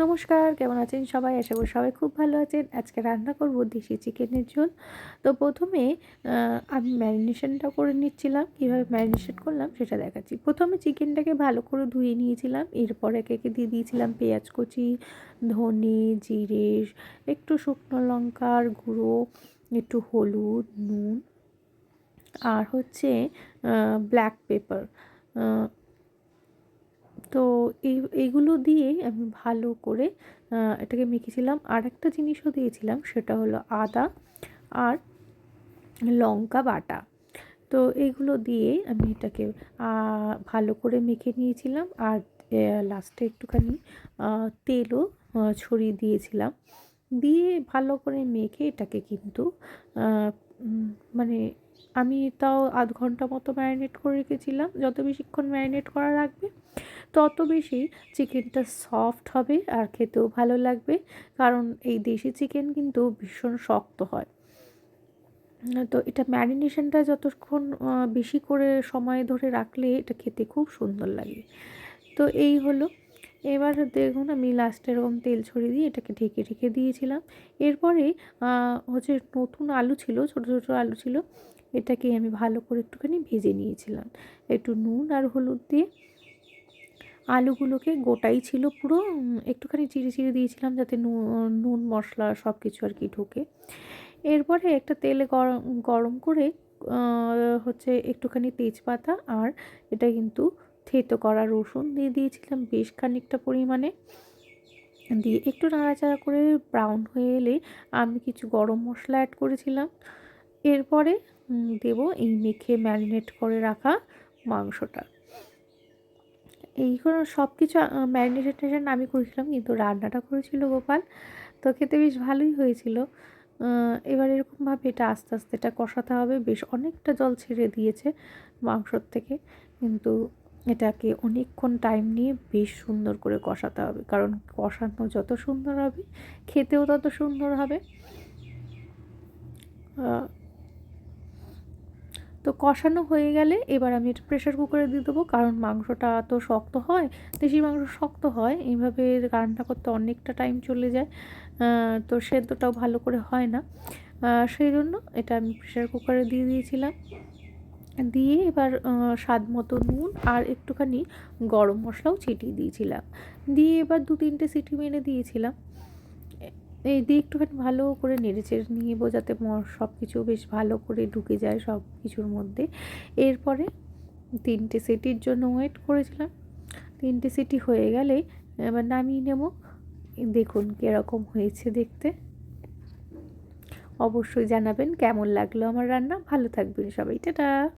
নমস্কার, কেমন আছেন সবাই? আশা করি সবাই খুব ভালো আছেন। আজকে রান্না করব দেশি চিকেনের ঝোল। তো প্রথমে আমি ম্যারিনেশনটা করে নিচ্ছিলাম। কীভাবে ম্যারিনেশন করলাম সেটা দেখাচ্ছি। প্রথমে চিকেনটাকে ভালো করে ধুয়ে নিয়েছিলাম। এরপর একে একে দিয়ে দিয়েছিলাম পেঁয়াজ কুচি, ধনে, জিরে, একটু শুকনো লঙ্কার গুঁড়ো, একটু হলুদ, নুন আর হচ্ছে ব্ল্যাক পেপার। তো এইগুলো দিয়ে আমি ভালো করে এটাকে মেখেছিলাম। আর একটা জিনিসও দিয়েছিলাম, সেটা হলো আদা আর লঙ্কা বাটা। তো এইগুলো দিয়ে আমি এটাকে ভালো করে মেখে নিয়েছিলাম। আর লাস্টে একটুখানি তেলও ছড়িয়ে দিয়েছিলাম। দিয়ে ভালো করে মেখে এটাকে কিন্তু মানে আমি তাও আধ ঘন্টা মতো ম্যারিনেট করে রেখেছিলাম। যত বেশিক্ষণ ম্যারিনেট করা রাখবে তত বেশি চিকেনটা সফট হবে আর খেতেও ভালো লাগবে। কারণ এই দেশি চিকেন কিন্তু ভীষণ শক্ত হয়। তো এটা ম্যারিনেশনটা যতক্ষণ বেশি করে সময় ধরে রাখলে এটা খেতে খুব সুন্দর লাগে। তো এই হলো। এবার দেখুন আমি লাস্টে এরকম তেল ছড়িয়ে দিয়ে এটাকে ঢেকে রেখে দিয়েছিলাম। এরপরে হচ্ছে নতুন আলু ছিল, ছোটো ছোটো আলু ছিল। এটাকে আমি ভালো করে একটুখানি ভেজে নিয়েছিলাম। একটু নুন আর হলুদ দিয়ে আলুগুলোকে গোটাই ছিল পুরো, একটুখানি চিড়ে চিড়ে দিয়েছিলাম যাতে নুন মশলা সব কিছু আর কি ঢোকে। এরপরে একটা তেলে গরম করে হচ্ছে একটুখানি তেজপাতা আর এটা কিন্তু থেতো করা রসুন দিয়ে দিয়েছিলাম বেশ খানিকটা পরিমাণে। দিয়ে একটু নাড়াচাড়া করে ব্রাউন হয়ে এলে আমি কিছু গরম মশলা অ্যাড করেছিলাম। এরপরে দেব এই মেখে ম্যারিনেট করে রাখা মাংসটা। এইগুলো সব কিছু ম্যারিনেশন আমি করেছিলাম, কিন্তু রান্নাটা করেছিল গোপাল। তো খেতে বেশ ভালোই হয়েছিল। এবার এরকমভাবে এটা আস্তে আস্তে এটা কষাতে হবে। বেশ অনেকটা জল ছেড়ে দিয়েছে মাংসর থেকে, কিন্তু এটাকে অনেকক্ষণ টাইম নিয়ে বেশ সুন্দর করে কষাতে হবে। কারণ কষানো যত সুন্দর হবে খেতেও তত সুন্দর হবে। তো কষানো হয়ে গেলে এবার আমি এটা প্রেশার কুকারে দিয়ে দেবো, কারণ মাংসটা তো শক্ত হয়, দেশি মাংস শক্ত হয়, এইভাবে রান্না করতে অনেকটা টাইম চলে যায়। তো সেদ্ধটাও ভালো করে হয় না। সেই জন্য এটা আমি প্রেশার কুকারে দিয়ে দিয়েছিলাম। দিয়ে এবার স্বাদ মতো নুন আর একটুখানি গরম মশলাও ছিটিয়ে দিয়েছিলাম। দিয়ে এবার 2-3টে সিটি মেরে দিয়েছিলাম। এই দিয়ে একটুখানি ভালো করে নেড়েচেড়ে নিয়ে যাতে সব কিছু বেশ ভালো করে ঢুকে যায় সব কিছুর মধ্যে। এরপরে 3টে সিটির জন্য ওয়েট করেছিলাম। 3টে সিটি হয়ে গেলে এবার নামিয়ে নেব। দেখুন কীরকম হয়েছে দেখতে। অবশ্যই জানাবেন কেমন লাগলো আমার রান্না। ভালো থাকবেন সবাই। টাটা।